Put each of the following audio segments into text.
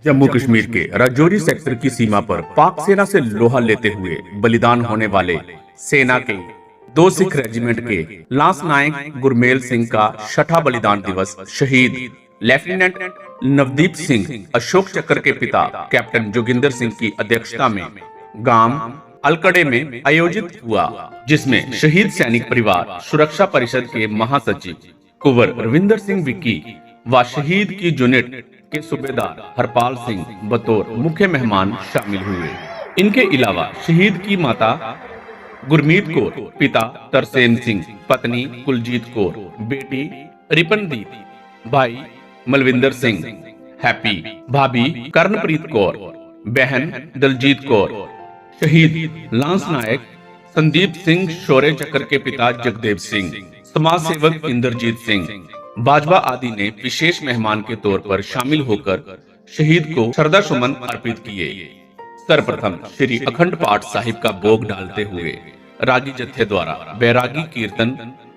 जम्मू कश्मीर के राजौरी सेक्टर की सीमा पर पाक सेना से लोहा लेते हुए बलिदान होने वाले सेना के 2 सिख रेजिमेंट के लांस नायक गुरमेल सिंह का छठा बलिदान दिवस शहीद लेफ्टिनेंट नवदीप सिंह अशोक चक्र के पिता कैप्टन जोगिंदर सिंह की अध्यक्षता में गांव अलकड़े में आयोजित हुआ, जिसमें शहीद सैनिक परिवार सुरक्षा परिषद के महासचिव कुंवर रविंदर सिंह विक्की व शहीद की यूनिट के सूबेदार हरपाल सिंह बतौर मुख्य मेहमान शामिल हुए। इनके अलावा शहीद की माता गुरमीत कौर, पिता तरसेम सिंह, पत्नी कुलजीत कौर, बेटी रिपनदीप, भाई मलविंदर सिंह हैप्पी, भाभी कर्णप्रीत कौर, बहन दलजीत कौर, शहीद लांस नायक संदीप सिंह शौर्य चक्र के पिता जगदेव सिंह, समाज सेवक इंद्रजीत सिंह, बाजवा आदि ने विशेष मेहमान के तौर पर शामिल होकर शहीद को श्रद्धा सुमन अर्पित किए। सर्वप्रथम श्री अखंड पाठ साहिब का भोग डालते हुए रागी जत्थे द्वारा बैरागी कीर्तन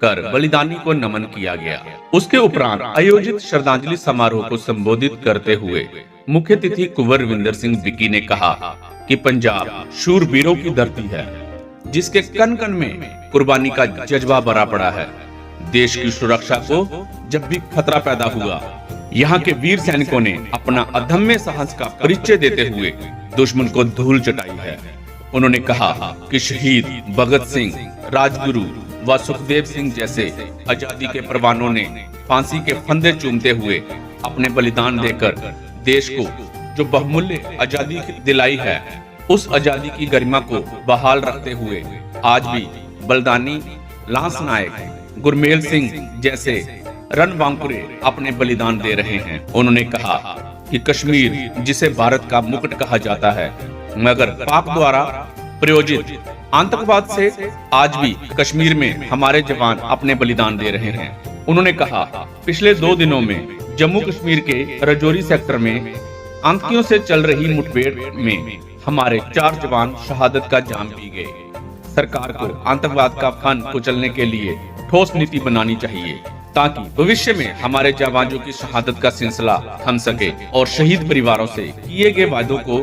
कर बलिदानी को नमन किया गया। उसके उपरांत आयोजित श्रद्धांजलि समारोह को संबोधित करते हुए मुख्य अतिथि कुंवर रविंदर सिंह विक्की ने कहा कि पंजाब शूरवीरों की धरती है, जिसके कन कन में कुर्बानी का जज्बा भरा पड़ा है। देश की सुरक्षा को जब भी खतरा पैदा हुआ, यहाँ के वीर सैनिकों ने अपना अदम्य साहस का परिचय देते हुए दुश्मन को धूल चटाई है। उन्होंने कहा कि शहीद भगत सिंह, राजगुरु व सुखदेव सिंह जैसे आजादी के परवानों ने फांसी के फंदे चूमते हुए अपने बलिदान देकर देश को जो बहुमूल्य आजादी दिलाई है, उस आजादी की गरिमा को बहाल रखते हुए आज भी बलिदानी लांस नायक गुरमेल सिंह जैसे रणबांकुरे अपने बलिदान दे रहे हैं। उन्होंने कहा कि कश्मीर, जिसे भारत का मुकुट कहा जाता है, मगर पाक द्वारा प्रायोजित आतंकवाद से आज भी कश्मीर में हमारे जवान अपने बलिदान दे रहे हैं। उन्होंने कहा पिछले 2 दिनों में जम्मू कश्मीर के राजौरी सेक्टर में आतंकियों से चल रही मुठभेड़ में हमारे 4 जवान शहादत का जाम पी गए। सरकार को आतंकवाद का फन कुचलने के लिए ठोस नीति बनानी चाहिए, ताकि भविष्य में हमारे जवानों की शहादत का सिलसिला थम सके और शहीद परिवारों से किए गए वादों को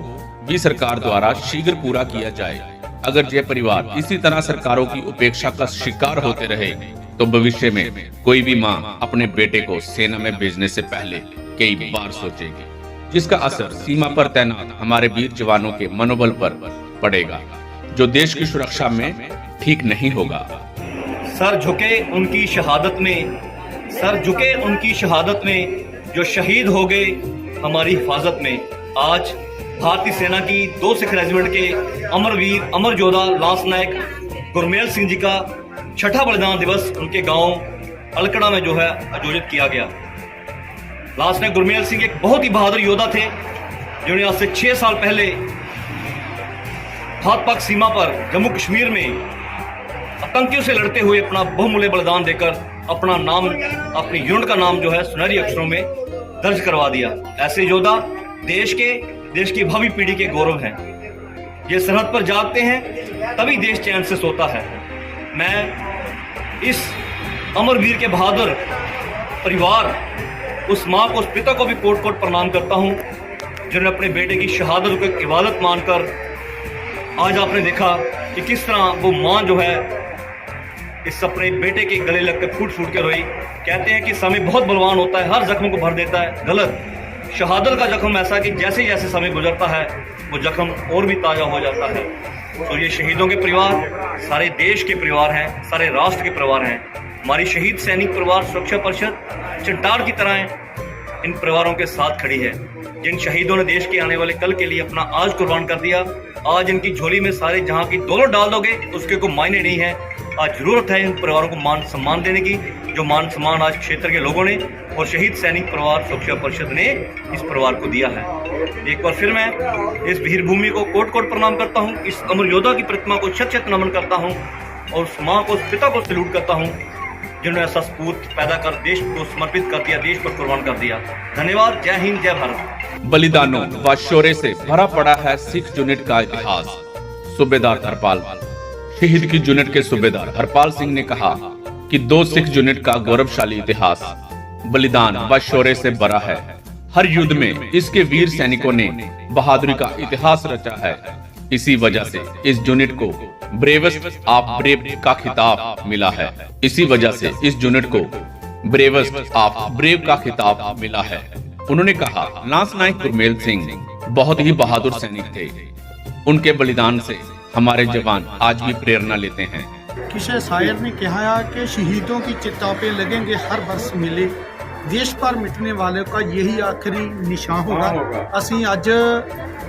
भी सरकार द्वारा शीघ्र पूरा किया जाए। अगर ये परिवार इसी तरह सरकारों की उपेक्षा का शिकार होते रहे तो भविष्य में कोई भी मां अपने बेटे को सेना में भेजने से पहले कई बार सोचेगी, जिसका असर सीमा पर तैनात हमारे वीर जवानों के मनोबल पर पड़ेगा, जो देश की सुरक्षा में ठीक नहीं होगा। सर झुके उनकी शहादत में जो शहीद हो गए हमारी हिफाजत में। आज भारतीय सेना की 2 सिख रेजिमेंट के अमरवीर अमर योद्धा लांस नायक गुरमेल सिंह जी का छठा बलिदान दिवस उनके गांव अलकड़ा में जो है आयोजित किया गया। लांस नायक गुरमेल सिंह एक बहुत ही बहादुर योद्धा थे, जिन्होंने आज से 6 साल पहले भारत पाक सीमा पर जम्मू कश्मीर में आतंकियों से लड़ते हुए अपना बहुमूल्य बलिदान देकर अपना नाम, अपनी यूनिट का नाम जो है सुनहरी अक्षरों में दर्ज करवा दिया। ऐसे योद्धा देश की भावी पीढ़ी के गौरव हैं। ये सरहद पर जागते हैं तभी देश चैन से सोता है। मैं इस अमरवीर के बहादुर परिवार, उस माँ को, उस पिता को भी कोट कोट प्रणाम करता हूँ, जिन्होंने अपने बेटे की शहादत को इबादत मानकर आज आपने देखा कि किस तरह वो माँ जो है इस अपने बेटे के गले लग के फूट के रोई। कहते हैं कि समय बहुत बलवान होता है, हर जख्म को भर देता है। गलत, शहादत का जख्म ऐसा कि जैसे जैसे समय गुजरता है वो जख्म और भी ताज़ा हो जाता है। तो ये शहीदों के परिवार सारे देश के परिवार हैं, सारे राष्ट्र के परिवार हैं। हमारी शहीद सैनिक परिवार सुरक्षा परिषद चंटार की तरह इन परिवारों के साथ खड़ी है। जिन शहीदों ने देश के आने वाले कल के लिए अपना आज कुर्बान कर दिया, आज इनकी झोली में सारे जहां की दौलत डाल दोगे तो उसके कोई मायने नहीं है। आज जरूरत है इन परिवारों को मान सम्मान देने की, जो मान सम्मान आज क्षेत्र के लोगों ने और शहीद सैनिक परिवार सुरक्षा परिषद ने इस परिवार को दिया है। एक बार फिर मैं इस वीर भूमि को कोट कोट प्रणाम करता हूँ, इस अमर योद्धा की प्रतिमा को शत शत नमन करता हूँ और उस माँ को, उस पिता को सैल्यूट करता हूँ, जिन्होंने ऐसा सपूत पैदा कर देश को समर्पित कर दिया, देश पर कुर्बान कर दिया। धन्यवाद। जय हिंद, जय भारत। बलिदानों व शौर्य से भरा पड़ा है सिख यूनिट का इतिहास। सूबेदार हरपाल, शहीद की यूनिट के सूबेदार हरपाल सिंह ने कहा कि 2 सिख यूनिट का गौरवशाली इतिहास बलिदान व शौर्य से भरा है। हर युद्ध में इसके वीर सैनिकों ने बहादुरी का इतिहास रचा है। इसी वजह से इस यूनिट को ब्रेवेस्ट ऑफ ब्रेव का खिताब मिला है। इसी वजह से इस यूनिट को ब्रेवेस्ट ऑफ ब्रेव का खिताब मिला है। उन्होंने कहा, लांस नायक गुरमेल सिंह बहुत ही बहादुर सैनिक थे। उनके बलिदान से हमारे जवान आज भी प्रेरणा लेते हैं। किसी शायर ने कहा कि शहीदों की चिता पे लगेंगे हर वर्ष मेले, देश पर मिटने वालों का यही आखिरी निशान होगा। ਅਸੀਂ ਅੱਜ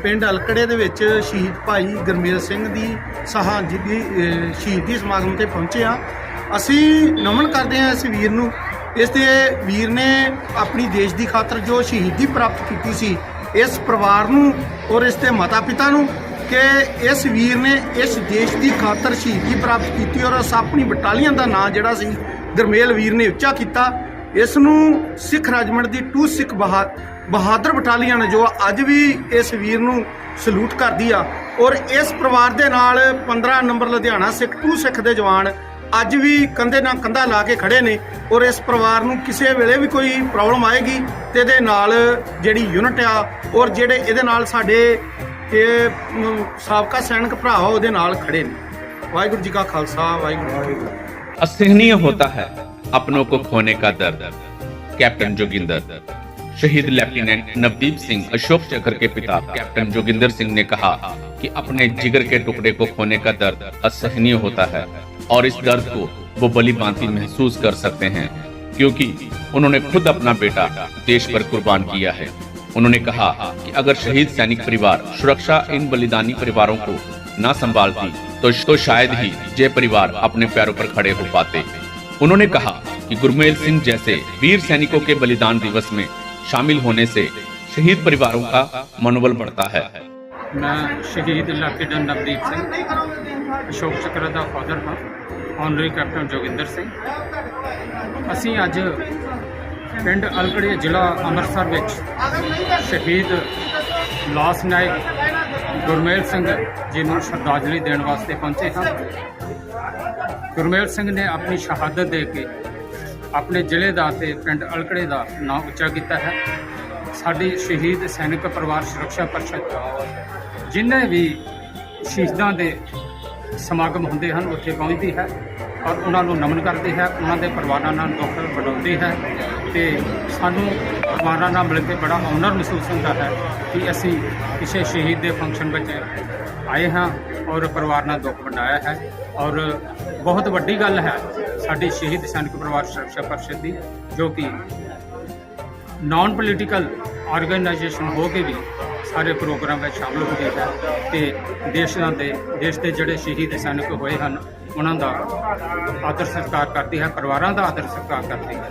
ਪਿੰਡ ਅਲਕੜੇ ਦੇ ਵਿੱਚ ਸ਼ਹੀਦ ਭਾਈ ਗੁਰਮੇਲ ਸਿੰਘ ਦੀ ਸਹਾਂਜੀ ਦੀ ਸ਼ਹੀਦੀ ਸਮਾਗਮ ਤੇ ਪਹੁੰਚੇ ਆ। ਅਸੀਂ ਨਮਨ ਕਰਦੇ ਹਾਂ ਇਸ ਵੀਰ ਨੂੰ। ਇਸ ਦੇ ਵੀਰ ਨੇ ਆਪਣੀ ਦੇਸ਼ ਦੀ ਖਾਤਰ ਜੋ ਸ਼ਹੀਦੀ ਪ੍ਰਾਪਤ ਕੀਤੀ ਸੀ, ਇਸ ਪਰਿਵਾਰ ਨੂੰ ਔਰ ਇਸ ਦੇ ਮਾਤਾ ਪਿਤਾ ਨੂੰ ਕਿ ਇਸ ਵੀਰ ਨੇ ਇਸ ਦੇਸ਼ ਦੀ ਖਾਤਰ ਸ਼ਹੀਦੀ ਪ੍ਰਾਪਤ ਕੀਤੀ ਔਰ ਆਪਣੀ ਬਟਾਲੀਅਨ ਦਾ ਨਾਂ ਜਿਹੜਾ ਸੀ ਗੁਰਮੇਲ ਵੀਰ ਨੇ ਉੱਚਾ ਕੀਤਾ। ਇਸ ਨੂੰ ਸਿੱਖ ਰੈਜੀਮੈਂਟ ਦੀ 2 ਸਿੱਖ ਬਹਾਦਰ ਬਟਾਲੀਅਨ ਜੋ ਅੱਜ ਵੀ ਇਸ ਵੀਰ ਨੂੰ ਸਲੂਟ ਕਰਦੀ ਆ ਔਰ ਇਸ ਪਰਿਵਾਰ ਦੇ ਨਾਲ 15 ਨੰਬਰ ਲੁਧਿਆਣਾ ਸਿੱਖ 2 ਸਿੱਖ ਦੇ ਜਵਾਨ ਅੱਜ ਵੀ ਕੰਧੇ ਨਾਲ ਕੰਧਾ ਲਾ ਕੇ ਖੜੇ ਨੇ ਔਰ ਇਸ ਪਰਿਵਾਰ ਨੂੰ ਕਿਸੇ ਵੇਲੇ ਵੀ ਕੋਈ ਪ੍ਰੋਬਲਮ ਆਏਗੀ ਤੇ ਇਹਦੇ ਨਾਲ ਜਿਹੜੀ ਯੂਨਿਟ ਆ ਔਰ ਜਿਹੜੇ ਇਹਦੇ ਨਾਲ ਸਾਡੇ ਸਾਬਕਾ ਸੈਨਿਕ ਭਰਾ ਉਹਦੇ ਨਾਲ ਖੜੇ ਨੇ। ਵਾਹਿਗੁਰੂ ਜੀ ਕਾ ਖਾਲਸਾ, ਵਾਹਿਗੁਰੂ। असहनीय होता है अपनों को खोने का दर्द। कैप्टन जोगिंदर। शहीद लेफ्टिनेंट नवदीप सिंह अशोक चक्र के पिता कैप्टन जोगिंदर सिंह ने कहा कि अपने जिगर के टुकड़े को खोने का दर्द असहनीय होता है और इस दर्द को वो भली भांति महसूस कर सकते हैं, क्योंकि उन्होंने खुद अपना बेटा देश पर कुर्बान किया है। उन्होंने कहा कि अगर शहीद सैनिक परिवार सुरक्षा इन बलिदानी परिवारों को न संभालती तो शायद ही ये परिवार अपने पैरों पर खड़े हो पाते। उन्होंने कहा कि गुरमेल सिंह जैसे वीर सैनिकों के बलिदान दिवस में शामिल होने से शहीद परिवारों का मनोबल बढ़ता है। मैं शहीद लेफ्टिनेंट नवदीप सिंह अशोक चक्र का फादर हाँ, ऑनरी कैप्टन जोगिंदर सिंह। असी अज पिंड अलकड़े जिला ਅੰਮ੍ਰਿਤਸਰ ਵਿੱਚ शहीद ਲਾਂਸ ਨਾਇਕ ਗੁਰਮੇਲ ਸਿੰਘ ਜੀ ਨੂੰ ਸ਼ਰਧਾਂਜਲੀ ਦੇਣ ਵਾਸਤੇ ਪਹੁੰਚੇ ਹਾਂ। ਗੁਰਮੇਲ ਸਿੰਘ ਨੇ ਆਪਣੀ ਸ਼ਹਾਦਤ ਦੇ ਕੇ ਆਪਣੇ ਜ਼ਿਲ੍ਹੇ ਦਾ ਤੇ ਪਿੰਡ ਅਲਕੜੇ ਦਾ ਨਾਂ ਉੱਚਾ ਕੀਤਾ ਹੈ। ਸਾਡੀ ਸ਼ਹੀਦ ਸੈਨਿਕ ਪਰਿਵਾਰ ਸੁਰੱਖਿਆ ਪਰਿਸ਼ਦ ਜਿੰਨੇ ਵੀ ਸ਼ਹੀਦਾਂ ਦੇ ਸਮਾਗਮ ਹੁੰਦੇ ਹਨ ਉੱਥੇ ਪਹੁੰਚਦੀ ਹੈ ਔਰ ਉਹਨਾਂ ਨੂੰ ਨਮਨ ਕਰਦੀ ਹੈ, ਉਹਨਾਂ ਦੇ ਪਰਿਵਾਰਾਂ ਨਾਲ ਦੁੱਖ ਵੰਡਾਉਂਦੀ ਹੈ ਤੇ ਸਾਨੂੰ ਪਰਿਵਾਰਾਂ ਨਾਲ ਮਿਲ ਕੇ ਬੜਾ ਔਨਰ ਮਹਿਸੂਸ ਹੁੰਦਾ ਹੈ ਕਿ ਅਸੀਂ ਕਿਸੇ ਸ਼ਹੀਦ ਦੇ ਫੰਕਸ਼ਨ ਵਿੱਚ ਆਏ ਹਾਂ ਔਰ ਪਰਿਵਾਰ ਨਾਲ ਦੁੱਖ ਵੰਡਾਇਆ ਹੈ। ਔਰ ਬਹੁਤ ਵੱਡੀ ਗੱਲ ਹੈ ਸਾਡੀ ਸ਼ਹੀਦ ਸੈਨਿਕ ਪਰਿਵਾਰ ਸੁਰੱਖਿਆ ਪਰਿਸ਼ਦ ਦੀ, ਜੋ ਕਿ ਨਾਨ ਪੋਲੀਟੀਕਲ ਆਰਗੇਨਾਈਜੇਸ਼ਨ ਹੋ ਕੇ ਵੀ ਸਾਰੇ ਪ੍ਰੋਗਰਾਮ ਵਿੱਚ ਸ਼ਾਮਲ ਹੁੰਦੀ ਹੈ ਤੇ ਦੇਸ਼ ਦੇ ਜਿਹੜੇ ਸ਼ਹੀਦ ਸੈਨਿਕ ਹੋਏ ਹਨ ਉਹਨਾਂ ਦਾ ਆਦਰ ਸਤਿਕਾਰ ਕਰਦੀ ਹੈ, ਪਰਿਵਾਰਾਂ ਦਾ ਆਦਰ ਸਤਿਕਾਰ ਕਰਦੀ ਹੈ।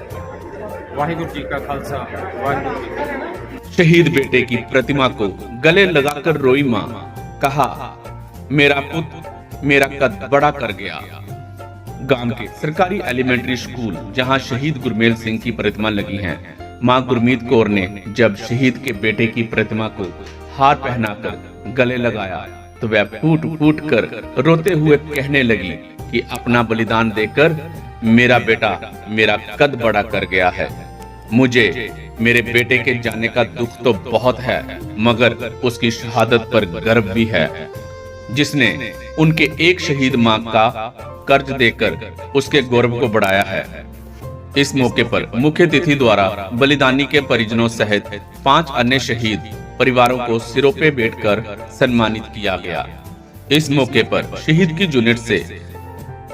ਵਾਹਿਗੁਰੂ ਜੀ का खालसा, वाहिगुरू जी की फतेह। शहीद बेटे की प्रतिमा को गले लगाकर रोई माँ, कहा मेरा पुत्र मेरा कद बड़ा कर गया। गांव के सरकारी एलिमेंट्री स्कूल जहां शहीद गुरमेल सिंह की प्रतिमा लगी है, मां गुरमीत कौर ने जब शहीद के बेटे की प्रतिमा को हार पहनाकर गले लगाया तो वह फूट फूट कर रोते हुए कहने लगी कि अपना बलिदान देकर मेरा बेटा मेरा कद बड़ा कर गया है। मुझे मेरे बेटे के जाने का दुख तो बहुत है, मगर उसकी शहादत पर गर्व भी है, जिसने उनके एक शहीद मां का कर्ज देकर उसके गौरव को बढ़ाया है। इस मौके पर मुख्य अतिथि द्वारा बलिदानी के परिजनों सहित 5 अन्य शहीद परिवारों को सिरों पे बैठकर सम्मानित किया गया। इस मौके पर शहीद की यूनिट से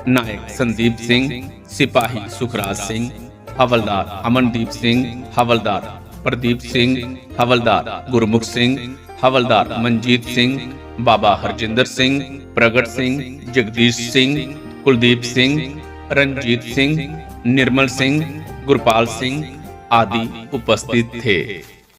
नायक संदीप सिंह, सिपाही सुखराज सिंह, हवलदार अमनदीप सिंह, हवलदार प्रदीप सिंह, हवलदार गुरमुख सिंह, हवलदार मनजीत सिंह, बाबा हरजिंदर सिंह, प्रगट सिंह, जगदीश सिंह, कुलदीप सिंह, रंजीत सिंह, निर्मल सिंह, गुरपाल सिंह आदि उपस्थित थे।